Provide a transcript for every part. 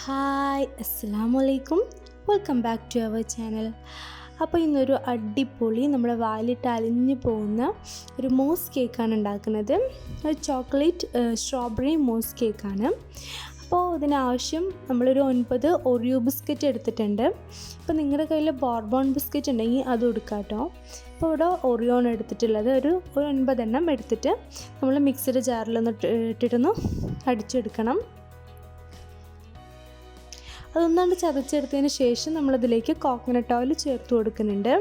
Hi അസ്സലാമലൈക്കും, welcome back to our channel. അപ്പോൾ ഇന്നൊരു അടിപൊളി നമ്മുടെ വായിലിട്ട് അലിഞ്ഞു പോകുന്ന ഒരു മോസ് കേക്കാണ് ഉണ്ടാക്കുന്നത്. ഒരു ചോക്ലേറ്റ് സ്ട്രോബെറി മോസ് കേക്കാണ്. അപ്പോൾ ഇതിനാവശ്യം നമ്മളൊരു 9 ഓറിയോ ബിസ്ക്കറ്റ് എടുത്തിട്ടുണ്ട്. അപ്പോൾ നിങ്ങളുടെ കയ്യിൽ ബോർബോൺ ബിസ്ക്കറ്റ് ഉണ്ടെങ്കിൽ അത് എടുക്കാം കേട്ടോ. അപ്പോൾ ഇവിടെ ഓറിയോ ആണ് എടുത്തിട്ടുള്ളത്. ഒരു 9 എണ്ണം എടുത്തിട്ട് നമ്മൾ മിക്സിയുടെ ജാറിലൊന്ന് ഇട്ടിട്ടൊന്ന് അടിച്ചെടുക്കണം. അതൊന്നാണ്ട് ചതച്ചെടുത്തതിന് ശേഷം നമ്മളതിലേക്ക് കോക്കനട്ട് ഓയിൽ ചേർത്ത് കൊടുക്കുന്നുണ്ട്.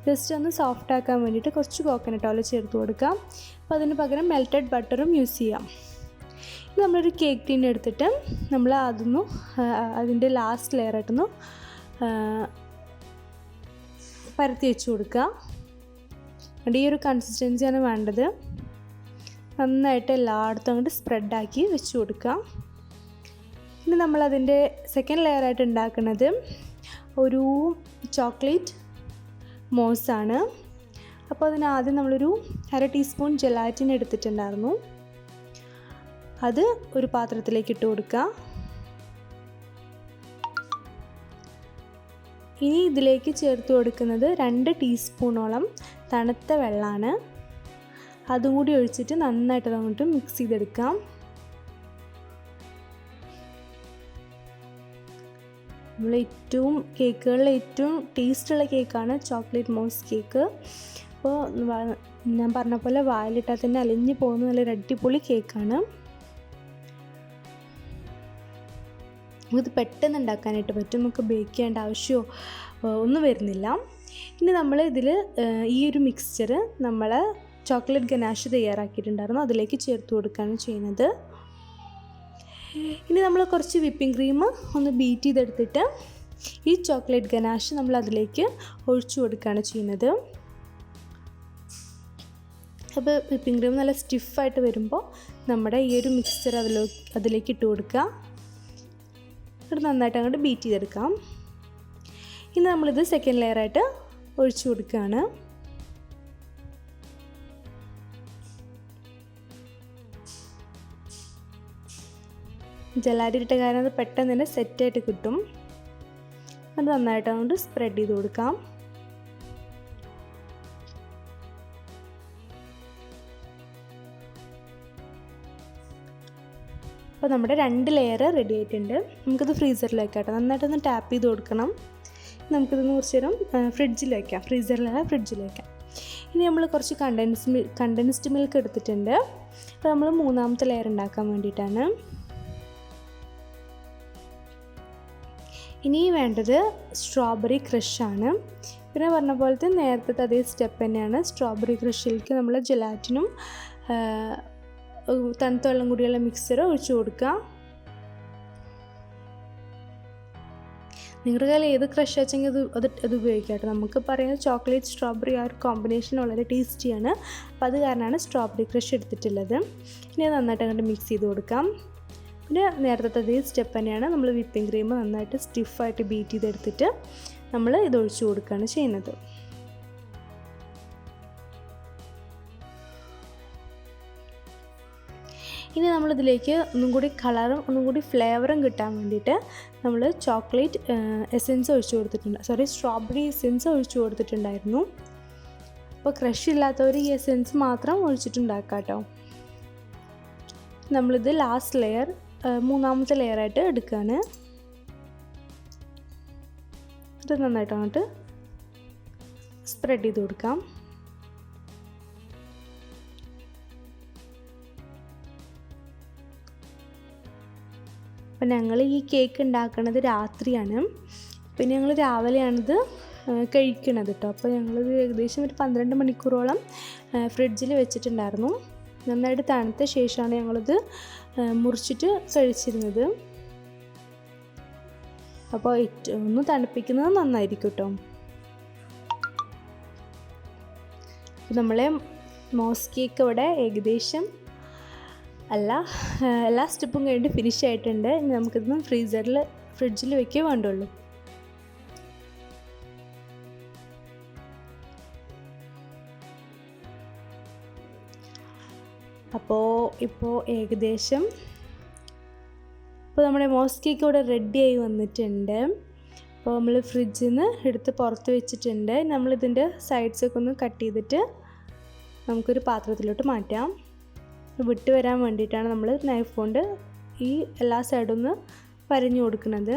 ജസ്റ്റ് ഒന്ന് സോഫ്റ്റ് ആക്കാൻ വേണ്ടിയിട്ട് കുറച്ച് കോക്കനട്ട് ഓയിൽ ചേർത്ത് കൊടുക്കാം. അപ്പോൾ അതിന് പകരം മെൽറ്റഡ് ബട്ടറും യൂസ് ചെയ്യാം. ഇനി നമ്മളൊരു കേക്ക് ടീൻ എടുത്തിട്ട് നമ്മൾ അതിൻ്റെ ലാസ്റ്റ് ലെയറായിട്ടൊന്ന് പരത്തി വെച്ച് കൊടുക്കുക. ഈ ഒരു കൺസിസ്റ്റൻസിയാണ് വേണ്ടത്. നന്നായിട്ട് എല്ലായിടത്തും അങ്ങോട്ട് സ്പ്രെഡാക്കി വെച്ച് കൊടുക്കാം. ഇനി നമ്മളതിൻ്റെ സെക്കൻഡ് ലെയറായിട്ട് ഉണ്ടാക്കുന്നത് ഒരു ചോക്ലേറ്റ് മോസാണ്. അപ്പോൾ അതിനാദ്യം നമ്മളൊരു 1/2 ടീസ്പൂൺ ജെലാറ്റിൻ എടുത്തിട്ടുണ്ടായിരുന്നു. അത് ഒരു പാത്രത്തിലേക്ക് ഇട്ട് കൊടുക്കുക. ഇനി ഇതിലേക്ക് ചേർത്ത് കൊടുക്കുന്നത് 2 ടീസ്പൂണോളം തണുത്ത വെള്ളമാണ്. അതും കൂടി ഒഴിച്ചിട്ട് നന്നായിട്ട് അങ്ങോട്ട് മിക്സ് ചെയ്തെടുക്കാം. നമ്മൾ കേക്കുകളിൽ ഏറ്റവും ടേസ്റ്റുള്ള കേക്കാണ് ചോക്ലേറ്റ് മോസ് കേക്ക്. അപ്പോൾ ഞാൻ പറഞ്ഞ പോലെ വായിലിട്ടാൽ തന്നെ അലിഞ്ഞു പോകുന്ന നല്ലൊരു അടിപൊളി കേക്കാണ്. ഇത് പെട്ടെന്ന് ഉണ്ടാക്കാനായിട്ട് പറ്റും. നമുക്ക് ബേക്ക് ചെയ്യേണ്ട ആവശ്യമോ ഒന്നും വരുന്നില്ല. ഇനി നമ്മൾ ഇതിൽ ഈ ഒരു മിക്സ്ചർ നമ്മൾ ചോക്ലേറ്റ് ഗനാഷ് തയ്യാറാക്കിയിട്ടുണ്ടായിരുന്നു, അതിലേക്ക് ചേർത്ത് കൊടുക്കുകയാണ് ചെയ്യുന്നത്. ഇനി നമ്മൾ കുറച്ച് വിപ്പിംഗ് ക്രീം ഒന്ന് ബീറ്റ് ചെയ്തെടുത്തിട്ട് ഈ ചോക്ലേറ്റ് ഗനാഷ് നമ്മൾ അതിലേക്ക് ഒഴിച്ചു കൊടുക്കുകയാണ് ചെയ്യുന്നത്. അപ്പോൾ വിപ്പിംഗ് ക്രീം നല്ല സ്റ്റിഫായിട്ട് വരുമ്പോൾ നമ്മുടെ ഈ ഒരു മിക്സ്ചർ അതിലേക്ക് ഇട്ട് കൊടുക്കുക. അത് നന്നായിട്ട് അങ്ങോട്ട് ബീറ്റ് ചെയ്തെടുക്കാം. ഇനി നമ്മളിത് സെക്കൻഡ് ലെയറായിട്ട് ഒഴിച്ചു കൊടുക്കുകയാണ്. ജെലാറ്റിൻ ഇട്ട കാരണം അത് പെട്ടെന്ന് തന്നെ സെറ്റായിട്ട് കിട്ടും. അത് നന്നായിട്ട് അങ്ങോട്ട് സ്പ്രെഡ് ചെയ്ത് കൊടുക്കാം. അപ്പോൾ നമ്മുടെ 2 ലെയർ റെഡി ആയിട്ടുണ്ട്. നമുക്കിത് ഫ്രീസറിലേക്ക് ആട്ടോ നന്നായിട്ടൊന്ന് ടാപ്പ് ചെയ്ത് കൊടുക്കണം. നമുക്കിതൊന്ന് കുറച്ച് നേരം ഫ്രിഡ്ജിൽ വയ്ക്കാം. ഫ്രീസറിലല്ല, ഫ്രിഡ്ജിൽ വയ്ക്കാം. ഇനി നമ്മൾ കുറച്ച് കണ്ടൻസ്ഡ് മിൽക്ക് എടുത്തിട്ടുണ്ട്. അപ്പോൾ നമ്മൾ 3ാമത്തെ ലെയർ ഉണ്ടാക്കാൻ വേണ്ടിയിട്ടാണ്. ഇനി വേണ്ടത് സ്ട്രോബെറി ക്രഷാണ്. പിന്നെ പറഞ്ഞ പോലത്തെ നേരത്തെ അതേ സ്റ്റെപ്പ് തന്നെയാണ്. സ്ട്രോബെറി ക്രഷിലേക്ക് നമ്മൾ ജെലാറ്റിനും തണുത്ത വെള്ളം കൂടിയുള്ള മിക്സർ ഒഴിച്ചു കൊടുക്കുക. നിങ്ങളുടെ കയ്യിൽ ഏത് ക്രഷ് വെച്ചെങ്കിൽ അത് ഉപയോഗിക്കാം കേട്ടോ. നമുക്ക് പറയുന്നത് ചോക്ലേറ്റ് സ്ട്രോബെറി ആ ഒരു കോമ്പിനേഷൻ വളരെ ടേസ്റ്റിയാണ്. അപ്പോൾ അത് കാരണമാണ് സ്ട്രോബെറി ക്രഷ് എടുത്തിട്ടുള്ളത്. ഇനി അത് നന്നായിട്ട് അങ്ങോട്ട് മിക്സ് ചെയ്ത് കൊടുക്കാം. പിന്നെ നേരത്തെ അതേ സ്റ്റെപ്പ് തന്നെയാണ്. നമ്മൾ വിപ്പിംഗ് ക്രീം നന്നായിട്ട് സ്റ്റിഫായിട്ട് ബീറ്റ് ചെയ്തെടുത്തിട്ട് നമ്മൾ ഇത് ഒഴിച്ചു കൊടുക്കുകയാണ് ചെയ്യുന്നത്. ഇനി നമ്മളിതിലേക്ക് ഒന്നും കൂടി കളറും ഒന്നും കൂടി ഫ്ലേവറും കിട്ടാൻ വേണ്ടിയിട്ട് നമ്മൾ ചോക്ലേറ്റ് എസെൻസ് ഒഴിച്ചു കൊടുത്തിട്ടുണ്ട്. സ്ട്രോബെറി എസെൻസ് ഒഴിച്ചു കൊടുത്തിട്ടുണ്ടായിരുന്നു. അപ്പോൾ ക്രഷ് ഇല്ലാത്തവർ ഈ എസെൻസ് മാത്രം ഒഴിച്ചിട്ടുണ്ടാക്കാം കേട്ടോ. നമ്മളിത് ലാസ്റ്റ് ലെയർ 3ാമത്തെ ലെയറായിട്ട് എടുക്കുകയാണ്. ഇത് നന്നായിട്ട് അങ്ങോട്ട് സ്പ്രെഡ് ചെയ്ത് കൊടുക്കാം. അപ്പം ഞങ്ങൾ ഈ കേക്ക് ഉണ്ടാക്കുന്നത് രാത്രിയാണ്. പിന്നെ ഞങ്ങൾ രാവിലെയാണിത് കഴിക്കണത് കേട്ടോ. അപ്പോൾ ഞങ്ങളിത് ഏകദേശം ഒരു 12 മണിക്കൂറോളം ഫ്രിഡ്ജിൽ വെച്ചിട്ടുണ്ടായിരുന്നു. നന്നായിട്ട് തണുത്ത ശേഷമാണ് ഞങ്ങളിത് മുറിച്ചിട്ട് കഴിച്ചിരുന്നത്. അപ്പോൾ ഒന്ന് തണുപ്പിക്കുന്നത് നന്നായിരിക്കും കേട്ടോ. നമ്മളെ മോസ് കേക്ക് ഇവിടെ ഏകദേശം എല്ലാ സ്റ്റെപ്പും കഴിഞ്ഞിട്ട് ഫിനിഷ് ആയിട്ടുണ്ട്. ഇനി നമുക്കിതൊന്ന് ഫ്രിഡ്ജിൽ വയ്ക്കേ വേണ്ടുള്ളൂ. അപ്പോൾ ഇപ്പോൾ ഏകദേശം അപ്പോൾ നമ്മുടെ മോസ് കേക്ക് ഇവിടെ റെഡിയായി വന്നിട്ടുണ്ട്. അപ്പോൾ നമ്മൾ ഫ്രിഡ്ജിൽ നിന്ന് എടുത്ത് പുറത്ത് വെച്ചിട്ടുണ്ട്. നമ്മളിതിൻ്റെ സൈഡ്സൊക്കെ ഒന്ന് കട്ട് ചെയ്തിട്ട് നമുക്കൊരു പാത്രത്തിലോട്ട് മാറ്റാം. വിട്ട് വരാൻ വേണ്ടിയിട്ടാണ് നമ്മൾ നൈഫ് കൊണ്ട് ഈ എല്ലാ സൈഡും ഒന്ന് വരഞ്ഞു കൊടുക്കുന്നത്.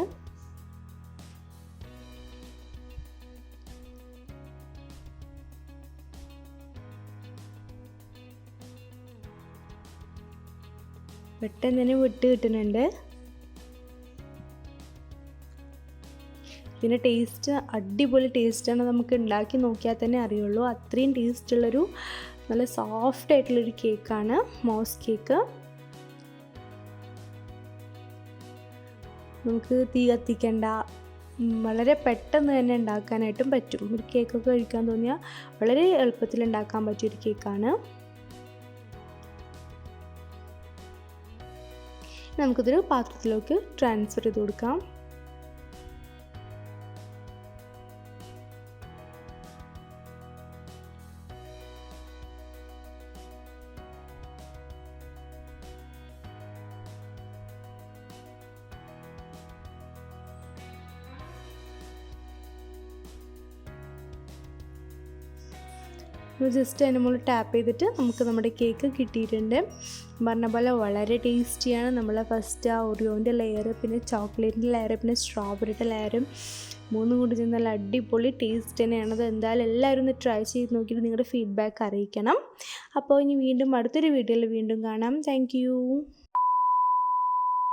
പെട്ടെന്ന് തന്നെ വിട്ട് കിട്ടുന്നുണ്ട്. ഇതിൻ്റെ ടേസ്റ്റ് അടിപൊളി ടേസ്റ്റാണ്. നമുക്ക് ഉണ്ടാക്കി നോക്കിയാൽ തന്നെ അറിയുള്ളൂ. അത്രയും ടേസ്റ്റുള്ളൊരു നല്ല സോഫ്റ്റ് ആയിട്ടുള്ളൊരു കേക്കാണ് മോസ് കേക്ക്. നമുക്ക് തീ കത്തിക്കേണ്ട, വളരെ പെട്ടെന്ന് തന്നെ ഉണ്ടാക്കാനായിട്ടും പറ്റും. ഒരു കേക്കൊക്കെ കഴിക്കാൻ തോന്നിയാൽ വളരെ എളുപ്പത്തിൽ ഉണ്ടാക്കാൻ പറ്റിയൊരു കേക്കാണ്. നമുക്കിതൊരു പാത്രത്തിലേക്ക് ട്രാൻസ്ഫർ ചെയ്ത് കൊടുക്കാം. ജസ്റ്റ് അതിന് മുകളിൽ ടാപ്പ് ചെയ്തിട്ട് നമുക്ക് നമ്മുടെ കേക്ക് കിട്ടിയിട്ടുണ്ട്. പറഞ്ഞ പോലെ വളരെ ടേസ്റ്റിയാണ്. നമ്മൾ ഫസ്റ്റ് ആ ഒറിയോൻ്റെ ലെയർ, പിന്നെ ചോക്ലേറ്റിൻ്റെ ലെയർ, പിന്നെ സ്ട്രോബെറിയുടെ ലെയറും മൂന്നും കൂടി ചേർന്ന് നല്ല അടിപൊളി ടേസ്റ്റ് തന്നെയാണ്. അത് എന്തായാലും എല്ലാവരും ഒന്ന് ട്രൈ ചെയ്ത് നോക്കിയിട്ട് നിങ്ങളുടെ ഫീഡ്ബാക്ക് അറിയിക്കണം. അപ്പോൾ ഇനി വീണ്ടും അടുത്തൊരു വീഡിയോയിൽ വീണ്ടും കാണാം. താങ്ക്